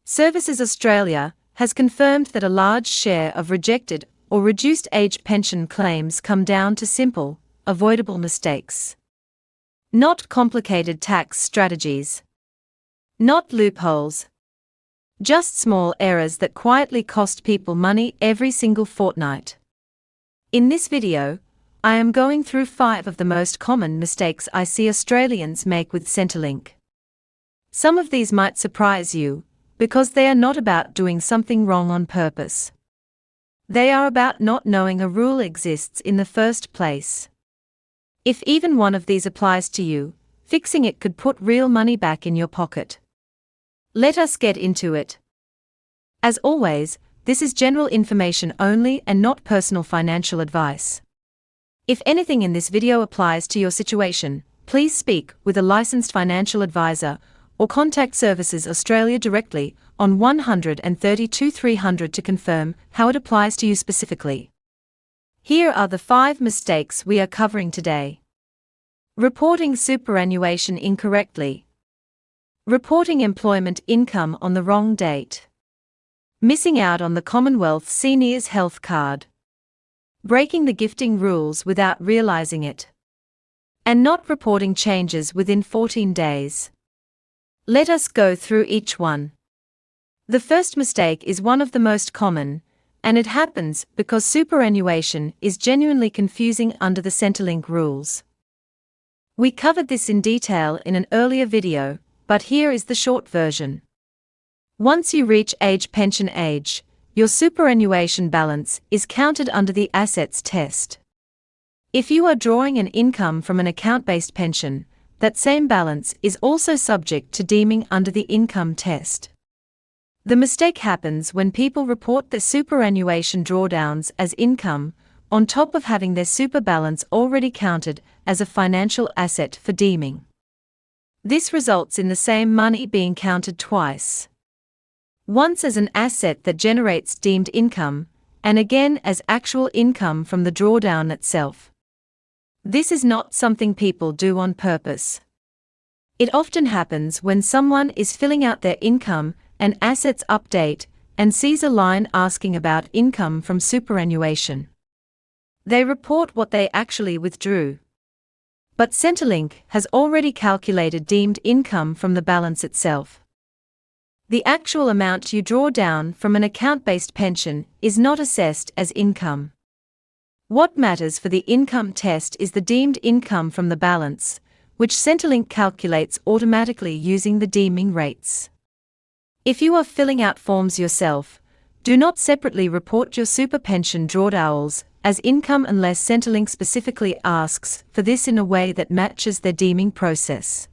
Services Australia has confirmed that a large share of rejected or reduced age pension claims come down to simple, avoidable mistakes. Not complicated tax strategies. Not loopholes. Just small errors that quietly cost people money every single fortnight. In this video, I am going through 5 of the most common mistakes I see Australians make with Centrelink. Some of these might surprise you, because they are not about doing something wrong on purpose. They are about not knowing a rule exists in the first place. If even one of these applies to you, fixing it could put real money back in your pocket. Let us get into it. As always, this is general information only and not personal financial advice. If anything in this video applies to your situation, please speak with a licensed financial advisor or contact Services Australia directly on 132 300 to confirm how it applies to you specifically. Here are the 5 mistakes we are covering today. Reporting superannuation incorrectly. Reporting employment income on the wrong date. Missing out on the Commonwealth Seniors Health Card. Breaking the gifting rules without realising it. And not reporting changes within 14 days. Let us go through each one. The first mistake is one of the most common, and it happens because superannuation is genuinely confusing under the Centrelink rules. We covered this in detail in an earlier video, but here is the short version. Once you reach pension age, your superannuation balance is counted under the assets test. If you are drawing an income from an account-based pension, that same balance is also subject to deeming under the income test. The mistake happens when people report their superannuation drawdowns as income, on top of having their super balance already counted as a financial asset for deeming. This results in the same money being counted twice. Once as an asset that generates deemed income, and again as actual income from the drawdown itself. This is not something people do on purpose. It often happens when someone is filling out their income and assets update and sees a line asking about income from superannuation. They report what they actually withdrew. But Centrelink has already calculated deemed income from the balance itself. The actual amount you draw down from an account-based pension is not assessed as income. What matters for the income test is the deemed income from the balance, which Centrelink calculates automatically using the deeming rates. If you are filling out forms yourself, do not separately report your super pension drawdowns as income unless Centrelink specifically asks for this in a way that matches their deeming process.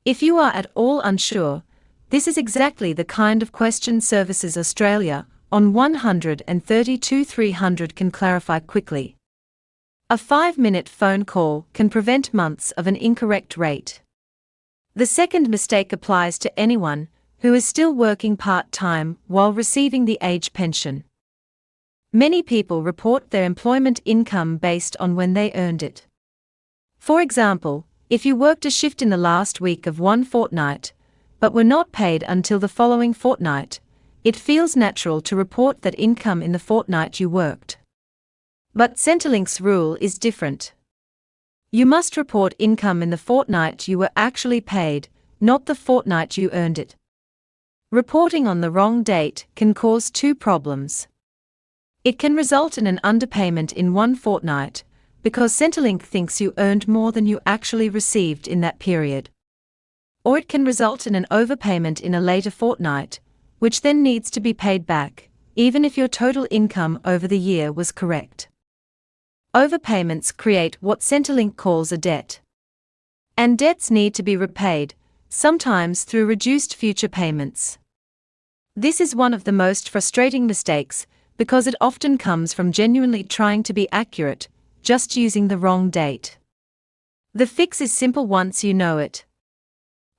If you are at all unsure, this is exactly the kind of question Services Australia on 132 300 can clarify quickly. A 5-minute phone call can prevent months of an incorrect rate. The second mistake applies to anyone who is still working part-time while receiving the age pension. Many people report their employment income based on when they earned it. For example, if you worked a shift in the last week of one fortnight, but were not paid until the following fortnight, it feels natural to report that income in the fortnight you worked. But Centrelink's rule is different. You must report income in the fortnight you were actually paid, not the fortnight you earned it. Reporting on the wrong date can cause 2 problems. It can result in an underpayment in one fortnight, because Centrelink thinks you earned more than you actually received in that period. Or it can result in an overpayment in a later fortnight, which then needs to be paid back, even if your total income over the year was correct. Overpayments create what Centrelink calls a debt. And debts need to be repaid, sometimes through reduced future payments. This is one of the most frustrating mistakes, because it often comes from genuinely trying to be accurate, just using the wrong date. The fix is simple once you know it.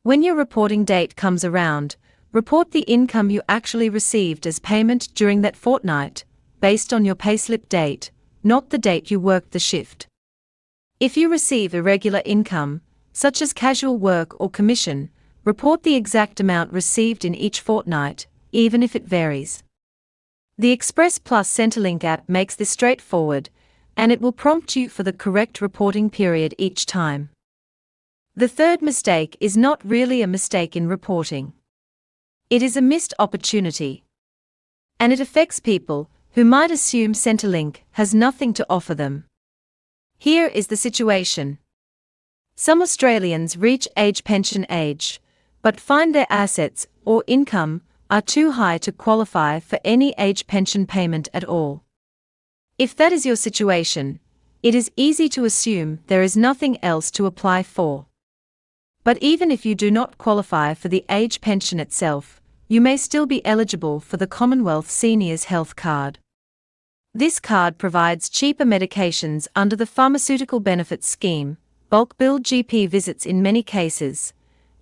When your reporting date comes around, report the income you actually received as payment during that fortnight, based on your payslip date, not the date you worked the shift. If you receive irregular income, such as casual work or commission, report the exact amount received in each fortnight, even if it varies. The Express Plus Centrelink app makes this straightforward, and it will prompt you for the correct reporting period each time. The third mistake is not really a mistake in reporting. It is a missed opportunity. And it affects people who might assume Centrelink has nothing to offer them. Here is the situation. Some Australians reach pension age, but find their assets or income are too high to qualify for any age pension payment at all. If that is your situation, it is easy to assume there is nothing else to apply for. But even if you do not qualify for the age pension itself, you may still be eligible for the Commonwealth Seniors Health Card. This card provides cheaper medications under the Pharmaceutical Benefits Scheme, bulk billed GP visits in many cases,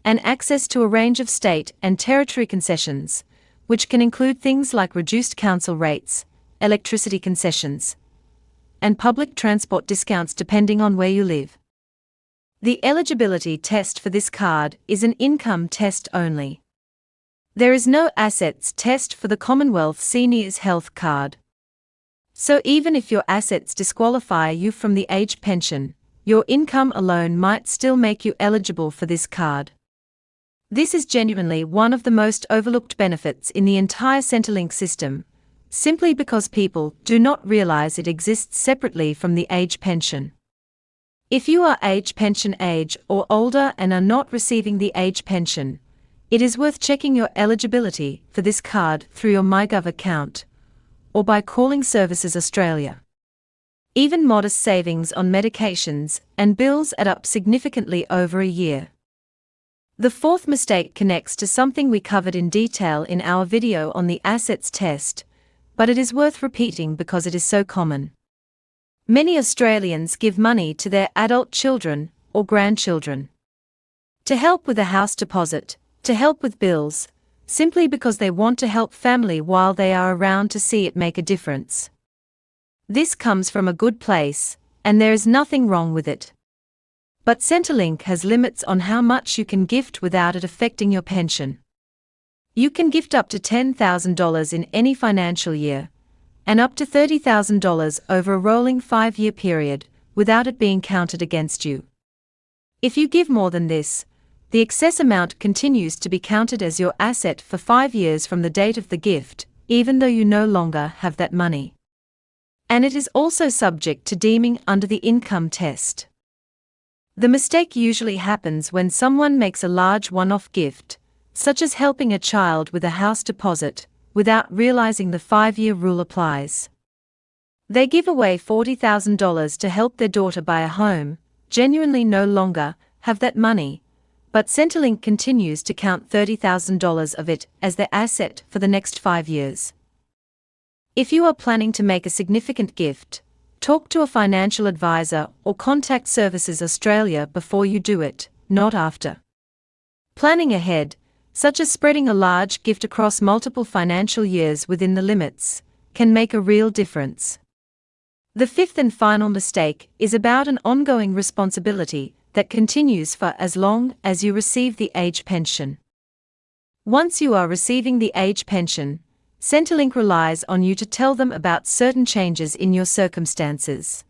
and access to a range of state and territory concessions, which can include things like reduced council rates, electricity concessions, and public transport discounts depending on where you live. The eligibility test for this card is an income test only. There is no assets test for the Commonwealth Seniors Health Card. So even if your assets disqualify you from the age pension, your income alone might still make you eligible for this card. This is genuinely one of the most overlooked benefits in the entire Centrelink system, simply because people do not realize it exists separately from the age pension. If you are age pension age or older and are not receiving the age pension, it is worth checking your eligibility for this card through your MyGov account, or by calling Services Australia. Even modest savings on medications and bills add up significantly over a year. The fourth mistake connects to something we covered in detail in our video on the assets test, but it is worth repeating because it is so common. Many Australians give money to their adult children or grandchildren to help with a house deposit, to help with bills, simply because they want to help family while they are around to see it make a difference. This comes from a good place, and there is nothing wrong with it. But Centrelink has limits on how much you can gift without it affecting your pension. You can gift up to $10,000 in any financial year, and up to $30,000 over a rolling 5-year period, without it being counted against you. If you give more than this, the excess amount continues to be counted as your asset for 5 years from the date of the gift, even though you no longer have that money. And it is also subject to deeming under the income test. The mistake usually happens when someone makes a large one-off gift, such as helping a child with a house deposit, without realizing the 5-year rule applies. They give away $40,000 to help their daughter buy a home, genuinely no longer have that money, but Centrelink continues to count $30,000 of it as their asset for the next 5 years. If you are planning to make a significant gift, talk to a financial advisor or contact Services Australia before you do it, not after. Planning ahead, such as spreading a large gift across multiple financial years within the limits, can make a real difference. The fifth and final mistake is about an ongoing responsibility that continues for as long as you receive the age pension. Once you are receiving the age pension, Centrelink relies on you to tell them about certain changes in your circumstances.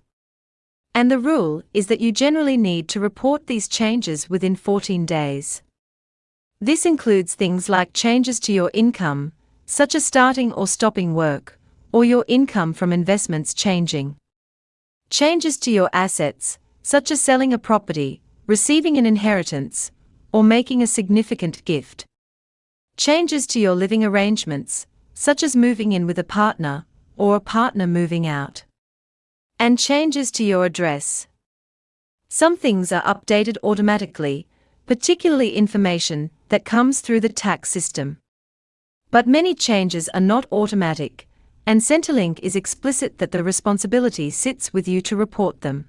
And the rule is that you generally need to report these changes within 14 days. This includes things like changes to your income, such as starting or stopping work, or your income from investments changing. Changes to your assets, such as selling a property, receiving an inheritance, or making a significant gift. Changes to your living arrangements, such as moving in with a partner, or a partner moving out. And changes to your address. Some things are updated automatically, particularly information that comes through the tax system. But many changes are not automatic, and Centrelink is explicit that the responsibility sits with you to report them.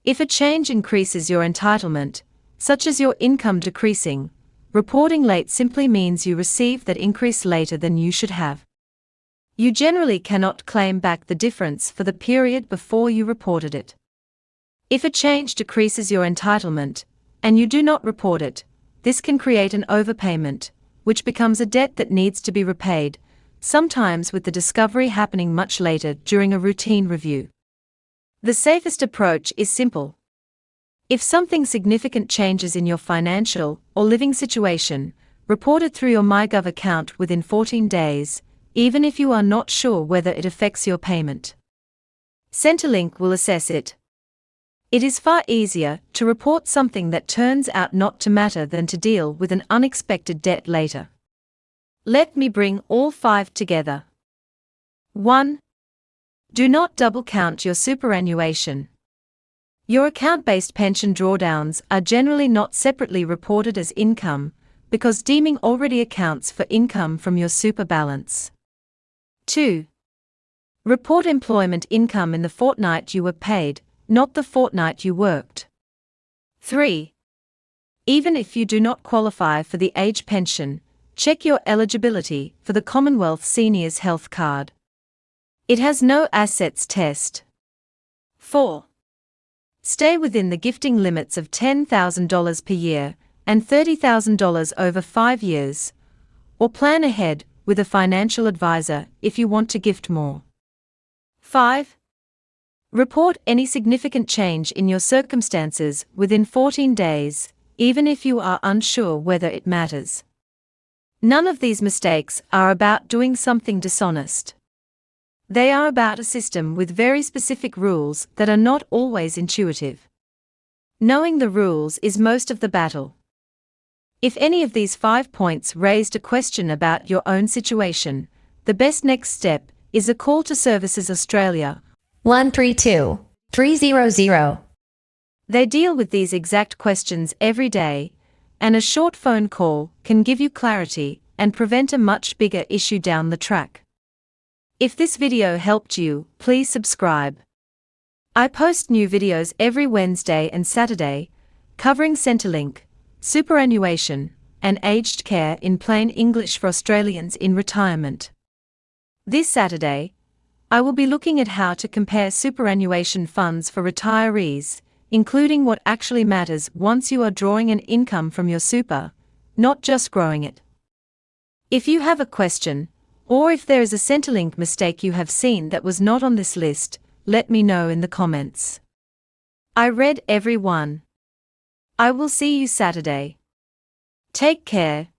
If a change increases your entitlement, such as your income decreasing, reporting late simply means you receive that increase later than you should have. You generally cannot claim back the difference for the period before you reported it. If a change decreases your entitlement, and you do not report it, this can create an overpayment, which becomes a debt that needs to be repaid, sometimes with the discovery happening much later during a routine review. The safest approach is simple. If something significant changes in your financial or living situation, report it through your MyGov account within 14 days, even if you are not sure whether it affects your payment. Centrelink will assess it. It is far easier to report something that turns out not to matter than to deal with an unexpected debt later. Let me bring all 5 together. 1. Do not double count your superannuation. Your account-based pension drawdowns are generally not separately reported as income, because deeming already accounts for income from your super balance. 2. Report employment income in the fortnight you were paid, not the fortnight you worked. 3. Even if you do not qualify for the age pension, check your eligibility for the Commonwealth Seniors Health Card. It has no assets test. 4. Stay within the gifting limits of $10,000 per year and $30,000 over 5 years, or plan ahead with a financial advisor if you want to gift more. 5. Report any significant change in your circumstances within 14 days, even if you are unsure whether it matters. None of these mistakes are about doing something dishonest. They are about a system with very specific rules that are not always intuitive. Knowing the rules is most of the battle. If any of these 5 points raised a question about your own situation, the best next step is a call to Services Australia 132 300. They deal with these exact questions every day, and a short phone call can give you clarity and prevent a much bigger issue down the track. If this video helped you, please subscribe. I post new videos every Wednesday and Saturday, covering Centrelink, superannuation, and aged care in plain English for Australians in retirement. This Saturday, I will be looking at how to compare superannuation funds for retirees, including what actually matters once you are drawing an income from your super, not just growing it. If you have a question, or if there is a Centrelink mistake you have seen that was not on this list, let me know in the comments. I read every one. I will see you Saturday. Take care.